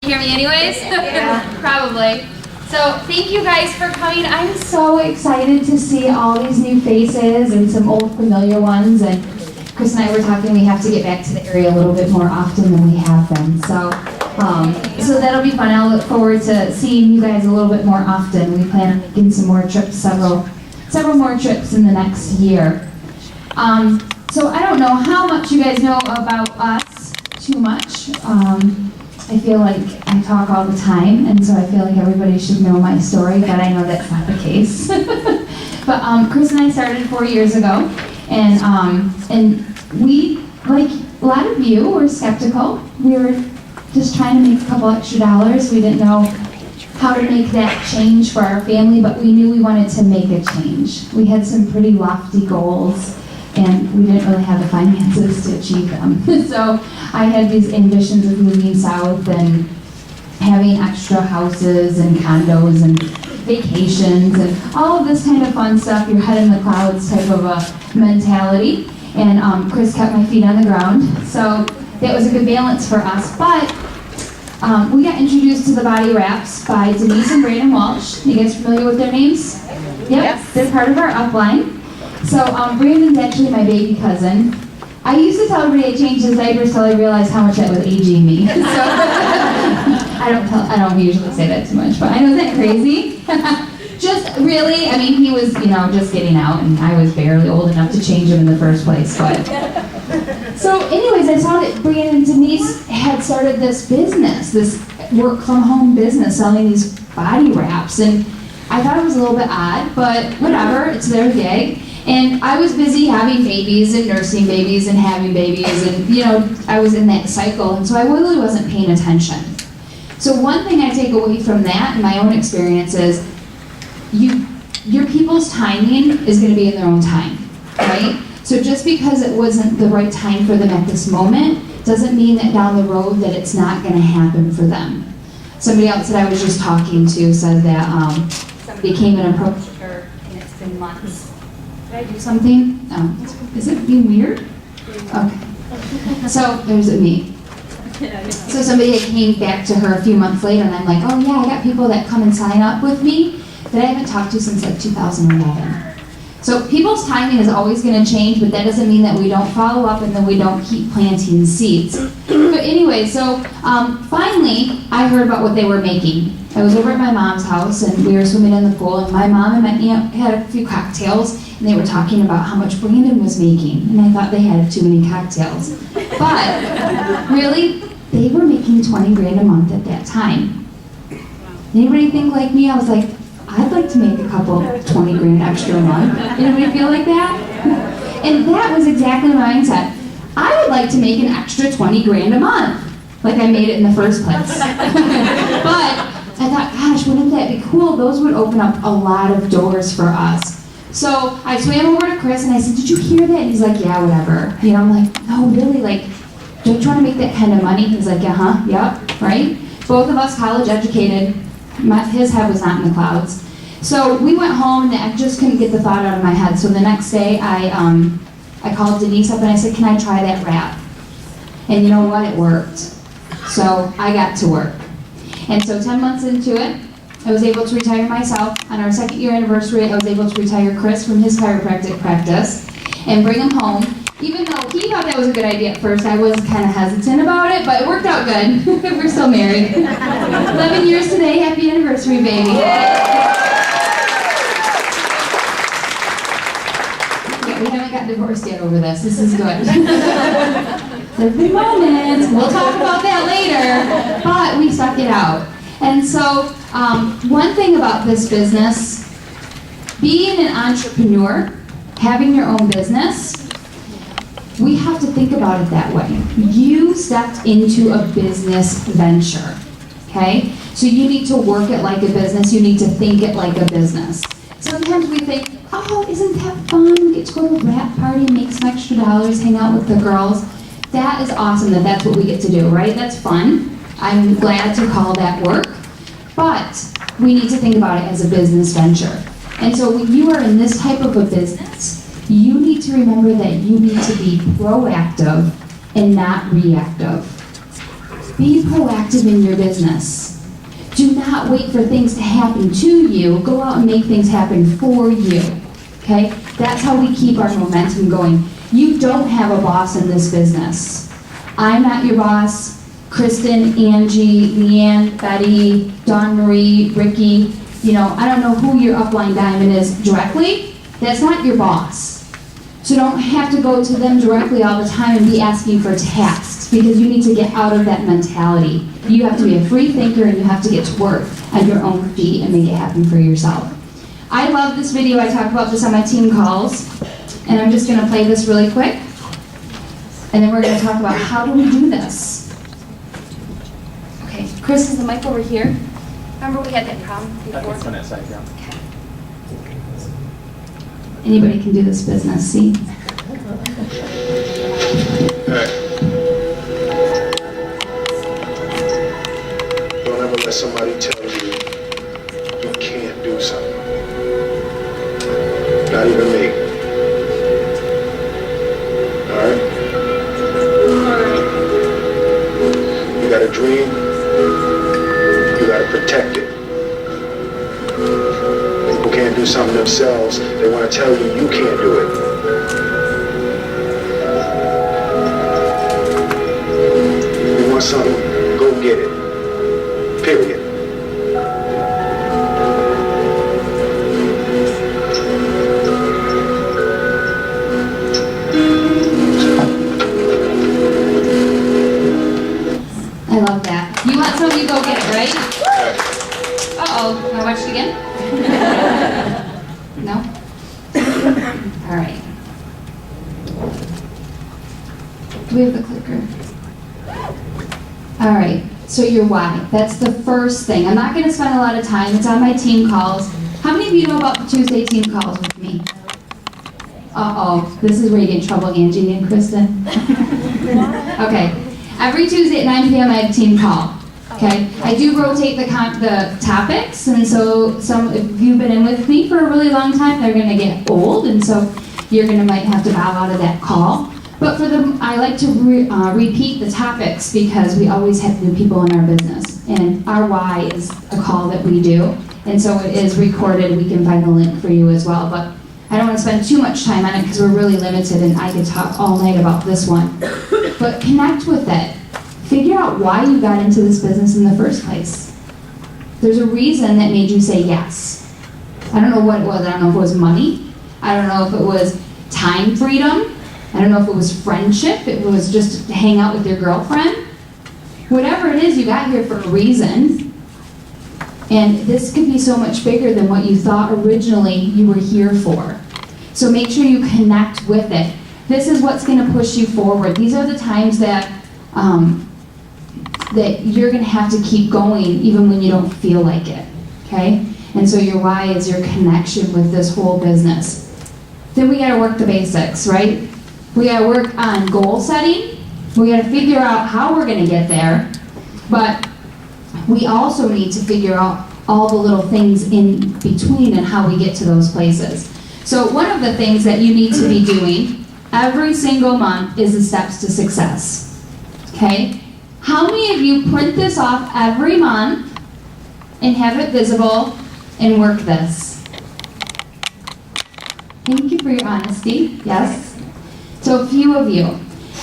Hear me anyways? Yeah. Probably. So thank you guys for coming. I'm So excited to see all these new faces and some old familiar ones. And Chris and I were talking, we have to get back to the area a little bit more often than we have been. So that'll be fun. I'll look forward to seeing you guys a little bit more often. We plan on making some more trips, several more trips in the next year. So I don't know how much you guys know about us, too much. I feel like I talk all the time, and so I feel like everybody should know my story, but I know that's not the case. But Chris and I started 4 years ago, and we, like a lot of you, were skeptical. We were just trying to make a couple extra dollars. We didn't know how to make that change for our family, but we knew we wanted to make a change. We had some pretty lofty goals, and we didn't really have the finances to achieve them. So I had these ambitions of moving south and having extra houses and condos and vacations and all of this kind of fun stuff, your head in the clouds type of a mentality. And Chris kept my feet on the ground, so that was a good balance for us. But we got introduced to the body wraps by Denise and Brandon Walsh. You guys familiar with their names? Yep, yes. They're part of our upline. So Brandon's actually my baby cousin. I used to tell everybody I changed his diapers till I realized how much that was aging me. So I don't usually say that too much, but I know, isn't that crazy? Just really, I mean, he was, just getting out, and I was barely old enough to change him in the first place. But so, anyways, I saw that Brandon and Denise had started this business, this work-from-home business, selling these body wraps, and I thought it was a little bit odd, but whatever, it's their gig. And I was busy having babies and nursing babies and having babies, and I was in that cycle, and so I really wasn't paying attention. So one thing I take away from that in my own experience is your people's timing is going to be in their own time, right? So just because it wasn't the right time for them at this moment doesn't mean that down the road that it's not going to happen for them. Somebody else that I was just talking to said that somebody came and approached her, and it's been months. Did I do something? No. Is it being weird? Okay. So there's me. So somebody came back to her a few months later, and I'm like, oh yeah, I got people that come and sign up with me that I haven't talked to since like 2011. So people's timing is always going to change, but that doesn't mean that we don't follow up and then we don't keep planting seeds. But anyway, so finally I heard about what they were making. I was over at my mom's house, and we were swimming in the pool, and my mom and my aunt had a few cocktails, and they were talking about how much Brandon was making, and I thought they had too many cocktails. But really, they were making 20 grand a month at that time. Anybody think like me? I was like, I'd like to make a couple 20 grand extra a month. Anybody feel like that? And that was exactly my mindset. I would like to make an extra 20 grand a month, like I made it in the first place. But I thought, gosh, wouldn't that be cool? Those would open up a lot of doors for us. So I swam over to Chris and I said, did you hear that? And he's like, yeah, whatever. I'm like, no, really, like, don't you want to make that kind of money? He's like, yep, right? Both of us college educated. His head was not in the clouds. So we went home, and I just couldn't get the thought out of my head. So the next day, I called Denise up and I said, can I try that wrap? And you know what? It worked. So I got to work. And so 10 months into it, I was able to retire myself. On our 2nd year anniversary, I was able to retire Chris from his chiropractic practice and bring him home. Even though he thought that was a good idea at first, I was kind of hesitant about it, but it worked out good. We're still married. 11 years today, happy anniversary, baby. Yeah, we haven't got divorced yet over this. This is good. Every moment. We'll talk about that later, but we stuck it out. And so, one thing about this business, being an entrepreneur, having your own business, we have to think about it that way. You stepped into a business venture, okay? So you need to work it like a business. You need to think it like a business. Sometimes we think, oh, isn't that fun? We get to go to a wrap party and make some extra dollars, hang out with the girls. That is awesome that that's what we get to do, right? That's fun. I'm glad to call that work. But we need to think about it as a business venture. And so when you are in this type of a business, you need to remember that you need to be proactive and not reactive. Be proactive in your business. Do not wait for things to happen to you. Go out and make things happen for you. Okay? That's how we keep our momentum going. You don't have a boss in this business. I'm not your boss. Kristen, Angie, Leanne, Betty, Dawn Marie, Ricky, I don't know who your upline diamond is directly. That's not your boss. So don't have to go to them directly all the time and be asking for tasks, because you need to get out of that mentality. You have to be a free thinker, and you have to get to work at your own feet and make it happen for yourself. I love this video. I talk about this on my team calls, and I'm just going to play this really quick, and then we're going to talk about how do we do this. Okay, Chris, is the mic over here? Remember we had that problem before? It's on that side, yeah. Anybody can do this business, see? Hey. Don't ever let somebody tell you you can't do something. Not even me. Alright? You got a dream, you gotta protect it. People can't do something themselves, they want to tell you you can't do it. You want something, go get it. Period. I love that. You want something, you go get it, right? Uh-oh, can I watch it again? No? All right. Do we have the clicker? All right, so your why. That's the first thing. I'm not going to spend a lot of time. It's on my team calls. How many of you know about the Tuesday team calls with me? Uh-oh, this is where you get in trouble, Angie and Kristen. Okay, every Tuesday at 9 p.m. I have a team call. Okay, I do rotate the topics, and so if you've been in with me for a really long time, they're going to get old, and so you're going to might have to bow out of that call. But for them, I like to repeat the topics, because we always have new people in our business, and our why is a call that we do, and so it is recorded. We can find the link for you as well, but I don't want to spend too much time on it because we're really limited, and I could talk all night about this one. But connect with it. Figure out why you got into this business in the first place. There's a reason that made you say yes. I don't know what it was. I don't know if it was money. I don't know if it was time freedom. I don't know if it was friendship. It was just to hang out with your girlfriend. Whatever it is, you got here for a reason. And this could be so much bigger than what you thought originally you were here for. So make sure you connect with it. This is what's going to push you forward. These are the times that that you're going to have to keep going even when you don't feel like it, okay? And so your why is your connection with this whole business. Then we got to work the basics, right? We got to work on goal setting. We got to figure out how we're going to get there, but we also need to figure out all the little things in between and how we get to those places. So one of the things that you need to be doing every single month is the steps to success, okay? How many of you print this off every month and have it visible and work this? Thank you for your honesty. Yes? So a few of you.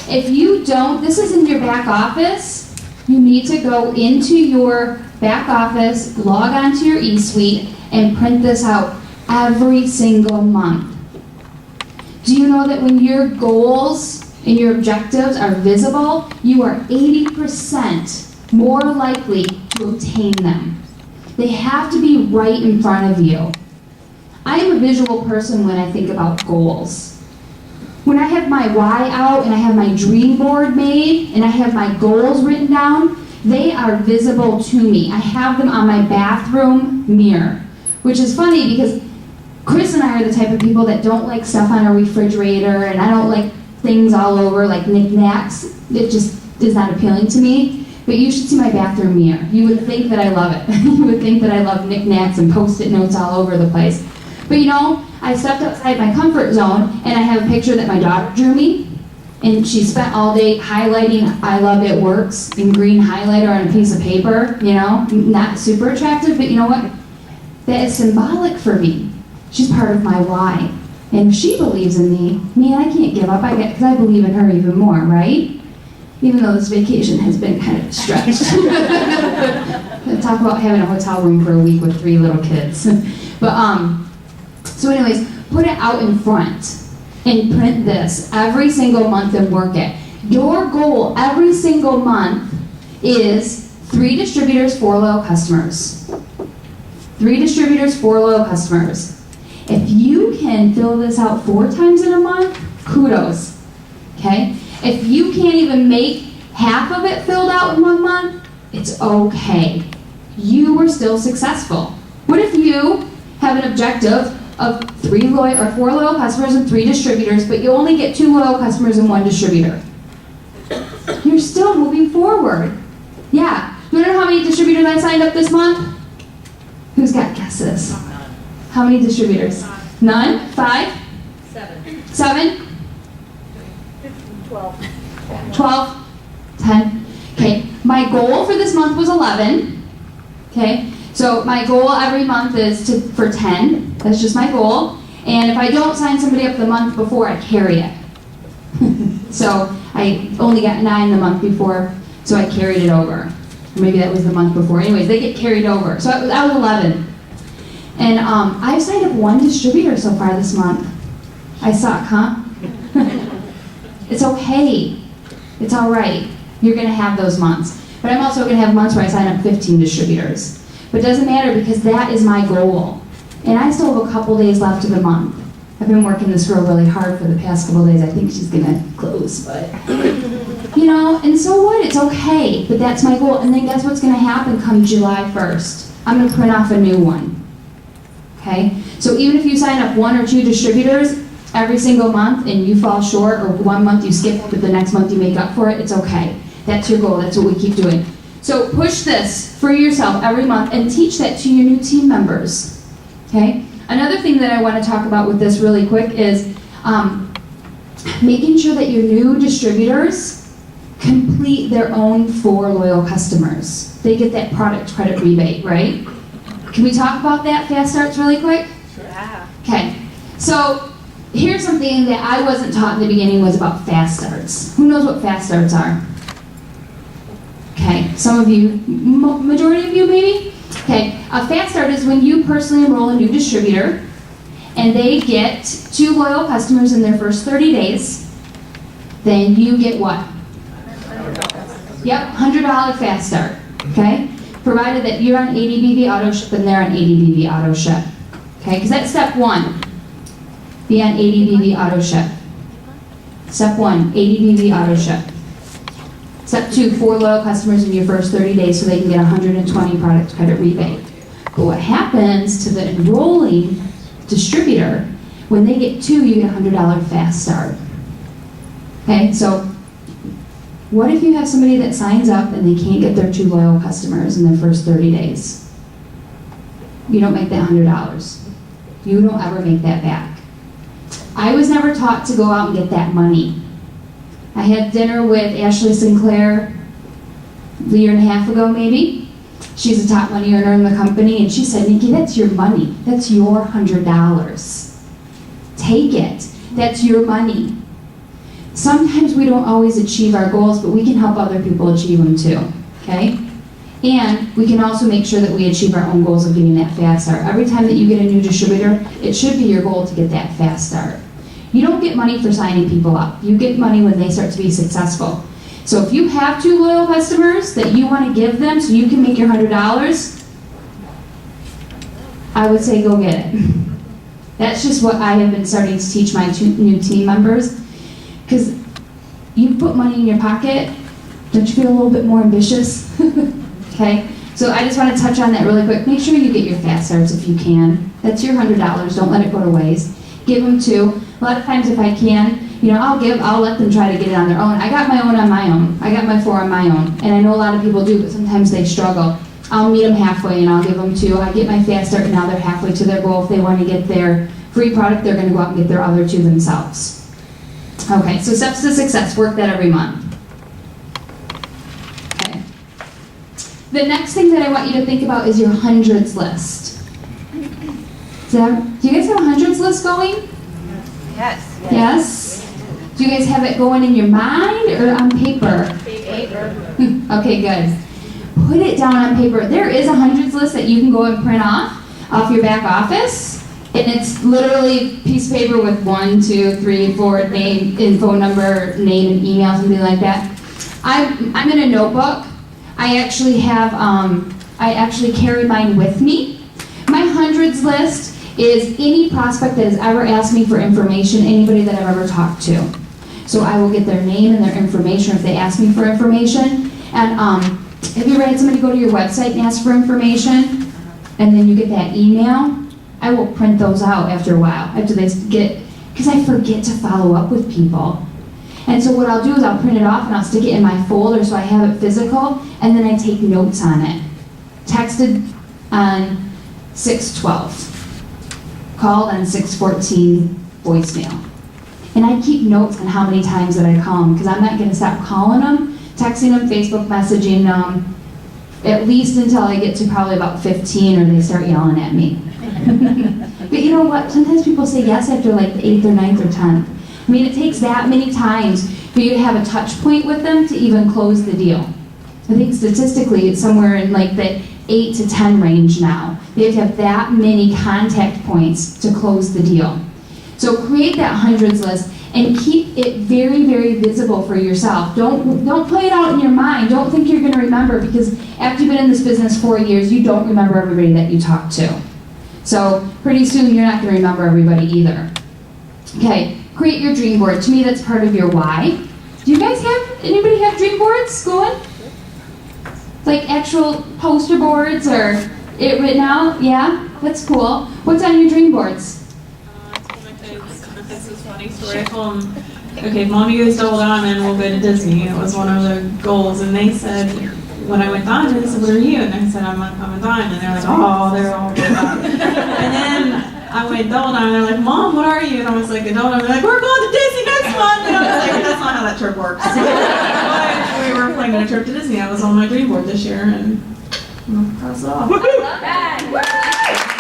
If you don't, this is in your back office. You need to go into your back office, log on to your eSuite, and print this out every single month. Do you know that when your goals and your objectives are visible, you are 80% more likely to obtain them? They have to be right in front of you. I am a visual person when I think about goals. When I have my why out and I have my dream board made and I have my goals written down, they are visible to me. I have them on my bathroom mirror, which is funny because Chris and I are the type of people that don't like stuff on our refrigerator, and I don't like things all over like knickknacks. It just is not appealing to me. But you should see my bathroom mirror. You would think that I love it. You would think that I love knickknacks and post-it notes all over the place. But you know, I stepped outside my comfort zone and I have a picture that my daughter drew me. And she spent all day highlighting "I love it works" in green highlighter on a piece of paper, you know, not super attractive, but you know what? That is symbolic for me. She's part of my why. And if she believes in me, man, I can't give up, because I believe in her even more, right? Even though this vacation has been kind of stretched. Talk about having a hotel room for a week with 3 little kids. But, so anyways, put it out in front and print this every single month and work it. Your goal every single month is 3 distributors, 4 loyal customers. 3 distributors, 4 loyal customers. If you can fill this out 4 times in a month, kudos, okay? If you can't even make half of it filled out in 1 month, it's okay. You were still successful. What if you have an objective of 4 loyal customers and 3 distributors, but you only get 2 loyal customers and 1 distributor? You're still moving forward. Yeah. Do you know how many distributors I signed up this month? Who's got guesses? How many distributors? None? 5? 7? 12? 10? Okay. My goal for this month was 11. Okay. So my goal every month is for 10. That's just my goal. And if I don't sign somebody up the month before, I carry it. So I only got 9 the month before, so I carried it over. Maybe that was the month before. Anyways, they get carried over. So I was 11. And I've signed up 1 distributor so far this month. I suck, huh? It's okay. It's all right. You're going to have those months. But I'm also going to have months where I sign up 15 distributors. But it doesn't matter because that is my goal. And I still have a couple days left of the month. I've been working this girl really hard for the past couple days. I think she's going to close, but you know, and so what? It's okay. But that's my goal. And then guess what's going to happen come July 1st? I'm going to print off a new one. Okay? So even if you sign up 1 or 2 distributors every single month and you fall short, or 1 month you skip, but the next month you make up for it, it's okay. That's your goal. That's what we keep doing. So push this for yourself every month and teach that to your new team members. Okay? Another thing that I want to talk about with this really quick is making sure that your new distributors complete their own 4 loyal customers. They get that product credit rebate, right? Can we talk about that fast starts really quick? Yeah. Okay. So here's something that I wasn't taught in the beginning was about fast starts. Who knows what fast starts are? Okay, some of you, majority of you maybe? Okay, a fast start is when you personally enroll a new distributor and they get 2 loyal customers in their first 30 days, then you get what? Yep, $100 fast start, okay? Provided that you're on ADBV auto ship and they're on ADBV auto ship, okay? Because that's step 1, be on ADBV auto ship. Step 1, ADBV auto ship. Step 2, 4 loyal customers in your first 30 days so they can get 120 product credit rebate. But what happens to the enrolling distributor, when they get 2, you get $100 fast start. Okay, so what if you have somebody that signs up and they can't get their 2 loyal customers in their first 30 days? You don't make that $100. You don't ever make that back. I was never taught to go out and get that money. I had dinner with Ashley Sinclair a year and a half ago, maybe. She's a top money earner in the company, and she said, Nikki, that's your money. That's your $100. Take it. That's your money. Sometimes we don't always achieve our goals, but we can help other people achieve them too, okay? And we can also make sure that we achieve our own goals of getting that fast start. Every time that you get a new distributor, it should be your goal to get that fast start. You don't get money for signing people up. You get money when they start to be successful. So if you have 2 loyal customers that you want to give them so you can make your $100, I would say go get it. That's just what I have been starting to teach my new team members. Because you put money in your pocket, don't you feel a little bit more ambitious? Okay? So I just want to touch on that really quick. Make sure you get your fast starts if you can. That's your $100. Don't let it go to waste. Give them 2. A lot of times if I can, you know, I'll let them try to get it on their own. I got my own on my own. I got my 4 on my own. And I know a lot of people do, but sometimes they struggle. I'll meet them halfway and I'll give them 2. I get my fast start and now they're halfway to their goal. If they want to get their free product, they're going to go out and get their other 2 themselves. Okay, so steps to success, work that every month. Okay. The next thing that I want you to think about is your hundreds list. Do you guys have a hundreds list going? Yes. Yes? Do you guys have it going in your mind or on paper? Paper. Okay, good. Put it down on paper. There is a hundreds list that you can go and print off your back office. And it's literally a piece of paper with 1, 2, 3, 4 name and phone number, name and email, something like that. I'm in a notebook. I actually carry mine with me. My hundreds list is any prospect that has ever asked me for information, anybody that I've ever talked to. So I will get their name and their information if they ask me for information. And have you ever had somebody go to your website and ask for information, and then you get that email? I will print those out after a while, because I forget to follow up with people. And so what I'll do is I'll print it off and I'll stick it in my folder so I have it physical, and then I take notes on it. Texted on 6/12. Called on 6/14 voicemail. And I keep notes on how many times that I call them, because I'm not going to stop calling them, texting them, Facebook messaging them, at least until I get to probably about 15 or they start yelling at me. But you know what? Sometimes people say yes after like the 8th or 9th or 10th. I mean, it takes that many times for you to have a touch point with them to even close the deal. I think statistically it's somewhere in like the 8 to 10 range now. You have to have that many contact points to close the deal. So create that hundreds list and keep it very, very visible for yourself. Don't play it out in your mind. Don't think you're going to remember, because after you've been in this business 4 years, you don't remember everybody that you talk to. So pretty soon you're not going to remember everybody either. Okay, create your dream board. To me, that's part of your why. Do you guys anybody have dream boards going? Like actual poster boards or it written out? Yeah, that's cool. What's on your dream boards? This is a funny story. I told them, okay, if Mommy goes double diamond, we'll go to Disney. It was one of the goals, and they said, when I went diamond, they said, what are you? And I said, I'm a diamond. And they're like, oh, they're all good. And then I went double diamond, and they're like, Mom, what are you? And I was like, a double diamond. They're like, we're going to Disney next month. And I was like, that's not how that trip works. But we were planning a trip to Disney. I was on my dream board this year, and I'm cross it off. I love that.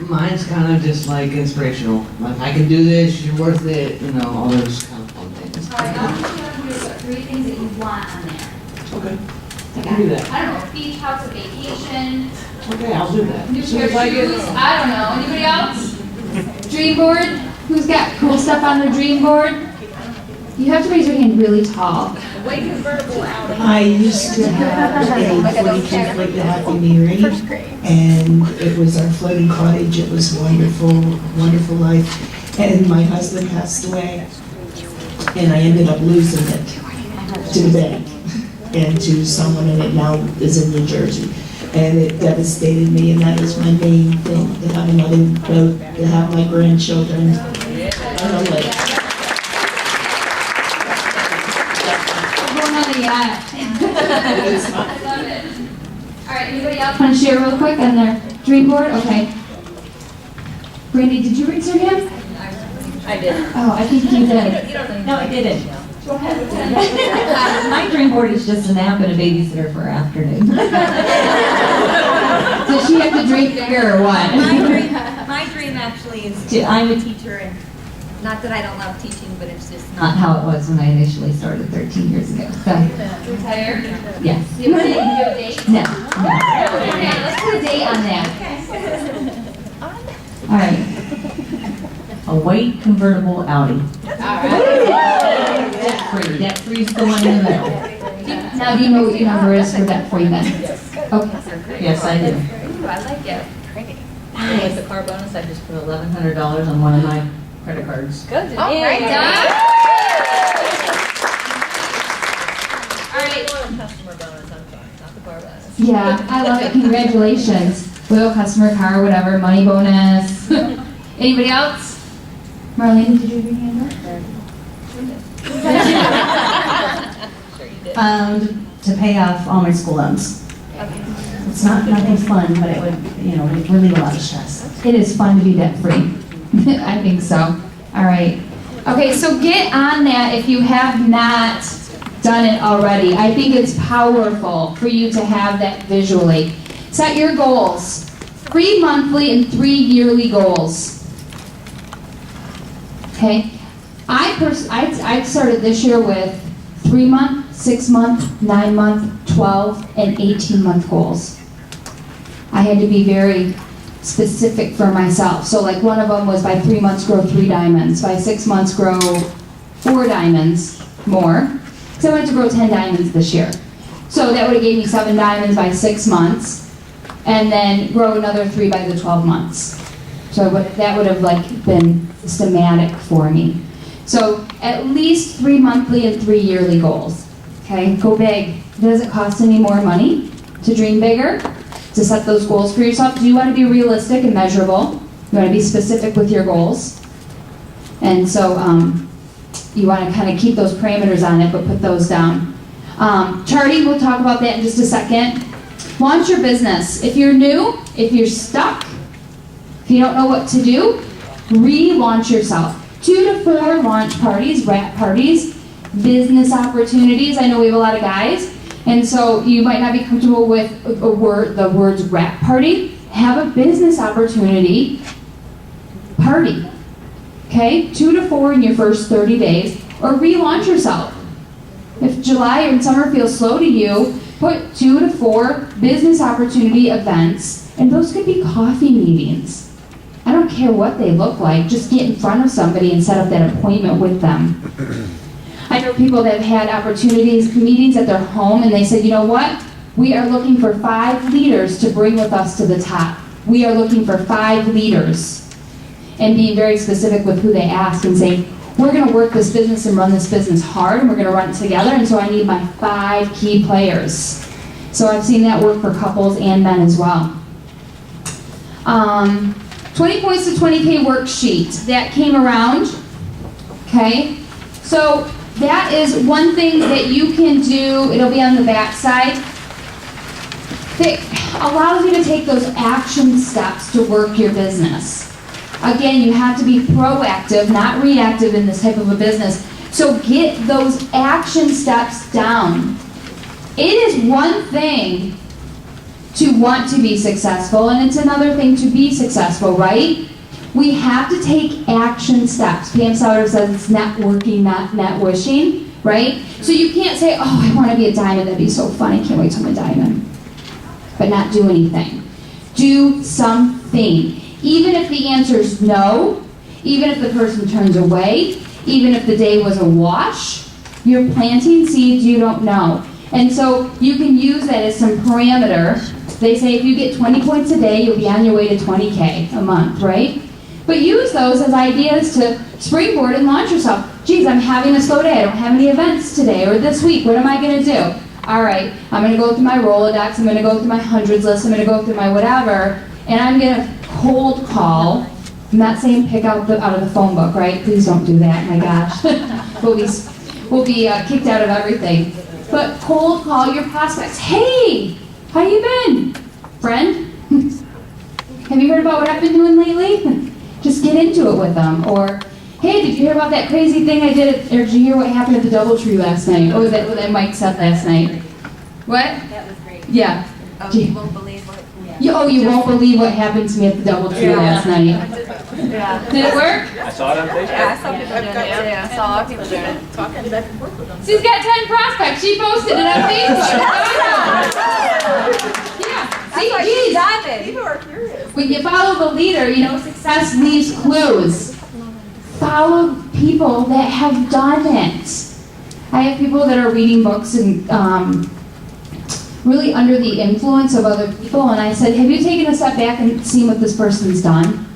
Mine's kind of just like inspirational. Like, I can do this, you're worth it, you know, all those kind of fun things. All right, I want you to do 3 things that you want on there. Okay. I can do that. I don't know, beach house, a vacation, Okay, I'll do that. new pair of shoes, I don't know. Anybody else? Dream board? Who's got cool stuff on their dream board? You have to raise your hand really tall. I used to have a 42 foot Happy Mary, and it was our floating cottage. It was wonderful, wonderful life. And my husband passed away, and I ended up losing it to the bank and to someone, and it now is in New Jersey. And it devastated me, and that is my main thing, to have another boat, to have my grandchildren on a lake. Yeah. I love it. All right, anybody else want to share real quick on their dream board? Okay. Brandy, did you raise your hand? I did. Oh, I think you did. No, I didn't. Go ahead. My dream board is just a nap and a babysitter for afternoon. Does she have to drink bigger or what? My dream actually is I'm a teacher, and not that I don't love teaching, but it's just Not how it was when I initially started 13 years ago. So, Retired? yes. Do you have a date? No. Okay, let's put a date on that. All right. A white convertible Audi. Debt free. Debt free is the one in the middle. Now, do you know what your number is for that free then? Okay. Yes, I do. Ooh, I like it. And with the car bonus, I just put $1,100 on one of my credit cards. Good. All right, done. All right. Customer bonus, I'm sorry, not the car bonus. Yeah, I love it. Congratulations. Loyal customer, car, whatever, money bonus. Anybody else? Marlene, did you have your hand up? To pay off all my school loans. It's not nothing fun, but it would, relieve a lot of stress. It is fun to be debt free. I think so. All right. Okay, so get on that if you have not done it already. I think it's powerful for you to have that visually. Set your goals. 3 monthly and 3 yearly goals. Okay? I started this year with 3-month, 6-month, 9-month, 12, and 18-month goals. I had to be very specific for myself. So like one of them was by 3 months grow 3 diamonds, by 6 months grow 4 diamonds more, because I wanted to grow 10 diamonds this year. So that would have gave me 7 diamonds by 6 months, and then grow another 3 by the 12 months. So that would have like been systematic for me. So at least 3 monthly and 3 yearly goals. Okay, go big. Does it cost any more money to dream bigger? To set those goals for yourself? Do you want to be realistic and measurable? You want to be specific with your goals? And so you want to kind of keep those parameters on it, but put those down. Charting, we'll talk about that in just a second. Launch your business. If you're new, if you're stuck, if you don't know what to do, relaunch yourself. 2 to 4 launch parties, wrap parties, business opportunities. I know we have a lot of guys, and so you might not be comfortable with the words wrap party. Have a business opportunity party. Okay? 2 to 4 in your first 30 days, or relaunch yourself. If July and summer feels slow to you, put 2 to 4 business opportunity events, and those could be coffee meetings. I don't care what they look like, just get in front of somebody and set up that appointment with them. I know people that have had opportunities, meetings at their home, and they said, you know what? We are looking for 5 leaders to bring with us to the top. We are looking for 5 leaders. And being very specific with who they ask and saying, we're going to work this business and run this business hard, and we're going to run it together, and so I need my 5 key players. So I've seen that work for couples and men as well. 20 points to 20K worksheet that came around. Okay, so that is one thing that you can do. It'll be on the back side. That allows you to take those action steps to work your business. Again, you have to be proactive, not reactive in this type of a business. So get those action steps down. It is one thing to want to be successful, and it's another thing to be successful, right? We have to take action steps. Pam Sauter says it's networking, not net wishing, right? So you can't say, oh, I want to be a diamond, that'd be so fun, I can't wait till I'm a diamond. But not do anything. Do something. Even if the answer is no, even if the person turns away, even if the day was a wash, you're planting seeds you don't know. And so you can use that as some parameter. They say if you get 20 points a day, you'll be on your way to 20K a month, right? But use those as ideas to springboard and launch yourself. Geez, I'm having a slow day. I don't have any events today or this week. What am I going to do? All right, I'm going to go through my Rolodex. I'm going to go through my hundreds list. I'm going to go through my whatever. And I'm going to cold call. I'm not saying pick out of the phone book, right? Please don't do that. My gosh. we'll be kicked out of everything. But cold call your prospects. Hey, how you been, friend? Have you heard about what I've been doing lately? Just get into it with them. Or, hey, did you hear about that crazy thing I did? Or did you hear what happened at the DoubleTree last night? Or that Mike said last night? What? That was great. Yeah. Oh, you won't believe what. Yeah. You won't believe what happened to me at the DoubleTree last night. Yeah. Did it work? I saw it on Facebook. Yeah, I saw people doing it too. I saw a lot of people doing it. Talking back and forth with them. She's got 10 prospects. She posted it on Facebook. Yeah. That's why she's diving. People are curious. When you follow the leader, success leaves clues. Follow people that have done it. I have people that are reading books and really under the influence of other people, and I said, have you taken a step back and seen what this person's done?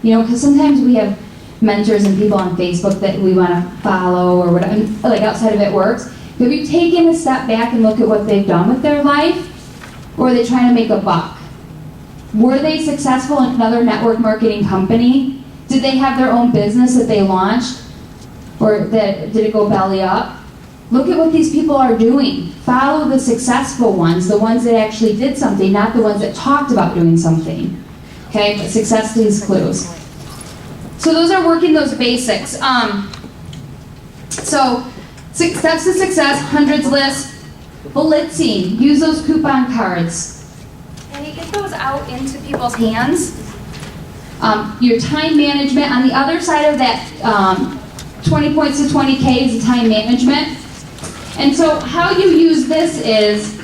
Because sometimes we have mentors and people on Facebook that we want to follow or whatever, like outside of it works. Have you taken a step back and look at what they've done with their life? Or are they trying to make a buck? Were they successful in another network marketing company? Did they have their own business that they launched? Or did it go belly up? Look at what these people are doing. Follow the successful ones, the ones that actually did something, not the ones that talked about doing something. Okay, but success leaves clues. So those are working those basics. So 6 steps to success, hundreds list, blitzing, use those coupon cards. And you get those out into people's hands. Your time management, on the other side of that 20 points to 20K is the time management. And so how you use this is,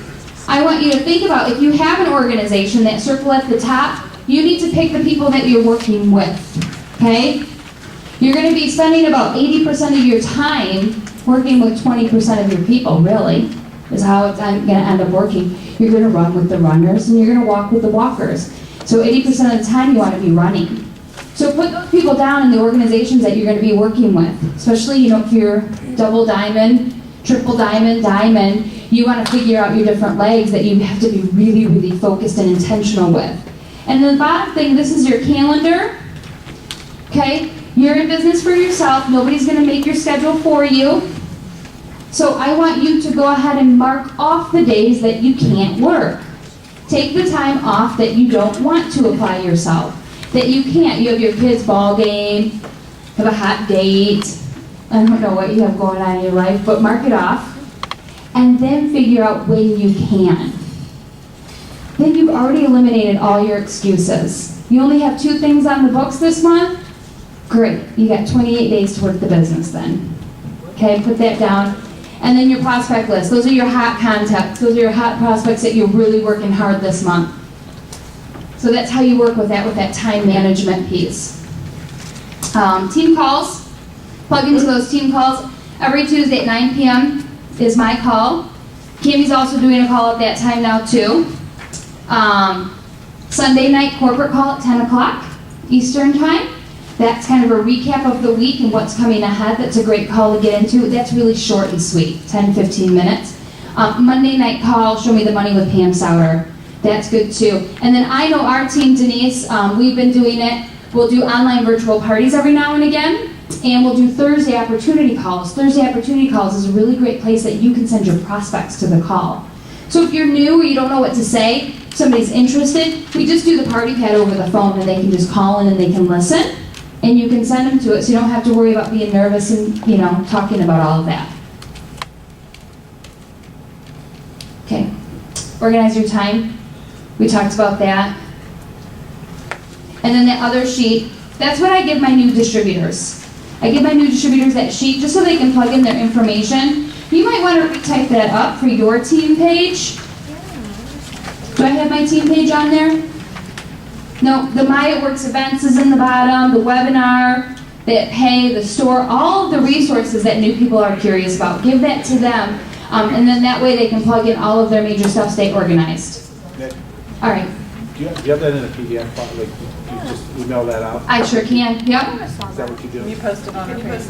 I want you to think about, if you have an organization, that circle at the top, you need to pick the people that you're working with, okay? You're going to be spending about 80% of your time working with 20% of your people, really, is how it's going to end up working. You're going to run with the runners, and you're going to walk with the walkers. So 80% of the time you want to be running. So put those people down in the organizations that you're going to be working with, especially, if you're double diamond, triple diamond, diamond, you want to figure out your different legs that you have to be really, really focused and intentional with. And then the bottom thing, this is your calendar, okay? You're in business for yourself. Nobody's going to make your schedule for you. So I want you to go ahead and mark off the days that you can't work. Take the time off that you don't want to apply yourself, that you can't. You have your kid's ball game, have a hot date, I don't know what you have going on in your life, but mark it off. And then figure out when you can. Then you've already eliminated all your excuses. You only have 2 things on the books this month? Great, you got 28 days to work the business then. Okay, put that down. And then your prospect list. Those are your hot contacts. Those are your hot prospects that you're really working hard this month. So that's how you work with that time management piece. Team calls. Plug into those team calls. Every Tuesday at 9 p.m. is my call. Cammy's also doing a call at that time now too. Sunday night corporate call at 10 o'clock Eastern time. That's kind of a recap of the week and what's coming ahead. That's a great call to get into. That's really short and sweet, 10-15 minutes. Monday night call, Show Me the Money with Pam Sauter. That's good too. And then I know our team, Denise, we've been doing it. We'll do online virtual parties every now and again. And we'll do Thursday opportunity calls. Thursday opportunity calls is a really great place that you can send your prospects to the call. So if you're new or you don't know what to say, somebody's interested, we just do the party pad over the phone and they can just call in and they can listen. And you can send them to it so you don't have to worry about being nervous and, talking about all of that. Okay, organize your time. We talked about that. And then the other sheet, that's what I give my new distributors. I give my new distributors that sheet just so they can plug in their information. You might want to retype that up for your team page. Do I have my team page on there? No, the My It Works events is in the bottom, the webinar, the pay, the store, all of the resources that new people are curious about. Give that to them, and then that way they can plug in all of their major stuff, stay organized. Nick, All right. do you have that in a PDF file? Like, you just email that out? I sure can, yep. Is that what you do? Can you post it on our page?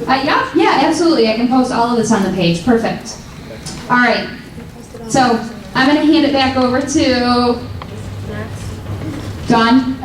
Yeah, absolutely. I can post all of this on the page. Perfect. All right. So I'm going to hand it back over to Dawn.